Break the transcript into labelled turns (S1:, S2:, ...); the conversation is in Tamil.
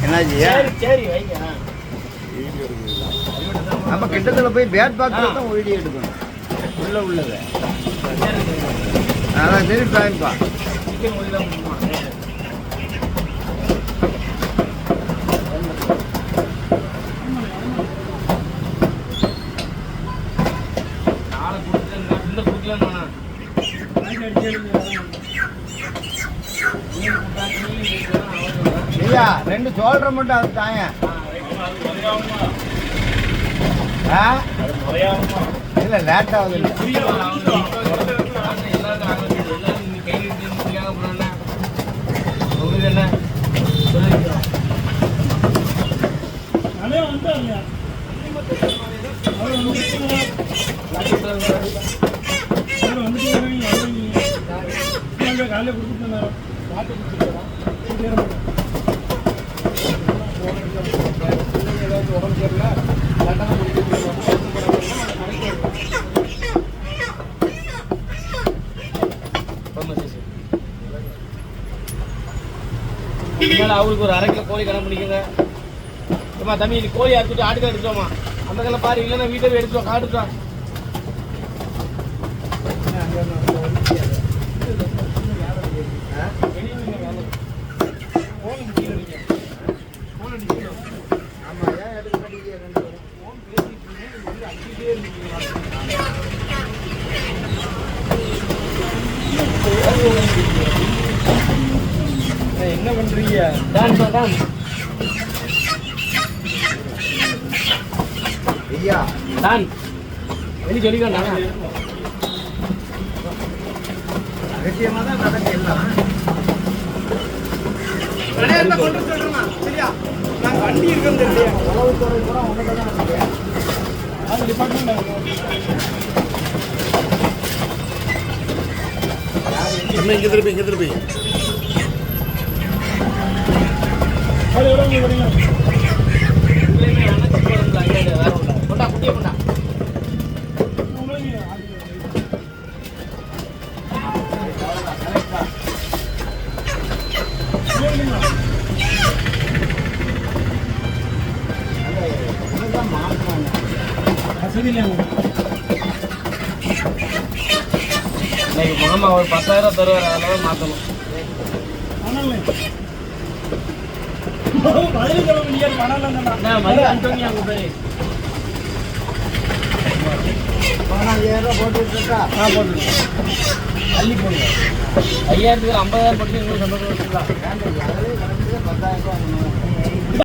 S1: என்னாச்சு?
S2: சரி வைங்க.
S1: நம்ம கிட்டத்துல போய் பேட் பாக்ஸ் தான் வீடியோ எடுக்கணும். உள்ளதை அதான் திருப்பி வாங்கிப்பா.
S2: சிக்கன் ஒளி தான் நாளை கொடுத்து இந்த கொடுக்கலாம்.
S1: ஐயா 2 சோல்ற மட்டும் அது தாங்க. இல்லை லேட் ஆகுது. இல்லை
S3: காலையில் கொடுத்துட்டு உடம்பு சரியில்லை அவருக்கு ஒரு 1/2 கிலோ கோழி கணக்கு பண்ணிக்கோங்க. ஏமா தம்பி இது கோழி அறுத்துட்டு ஆட்டுக்கா எடுத்துட்டோமா அந்த கல்ல பாரு, இல்லைன்னா வீட்டை எடுத்துட்டோம் காட்டுட்டோம். என்ன பண்றீங்க?
S1: ஐயா
S2: தான் வெளி சொல்லிக்கோண்ணா.
S1: ரகசியமாக தான் நடக்கு எல்லாம்.
S3: கொண்டு சொல்றேன் சரியா? நாங்க வண்டி இருக்கோம் தெரியல.
S1: உளவுத்துறை கூட உங்கள்கிட்ட தான் இருக்கு.
S3: அது டிபார்ட்மெண்ட்
S1: இங்கே திருப்பி
S2: மாமா ஒரு 10,000 தருவார், அதெல்லாம் மாற்றணும். அள்ளி போடுங்க. 5000க்கு 50,000 போட்டு எங்களுக்கு சந்தோஷம் வச்சுக்கலாம்.
S1: 10,000 ரூபா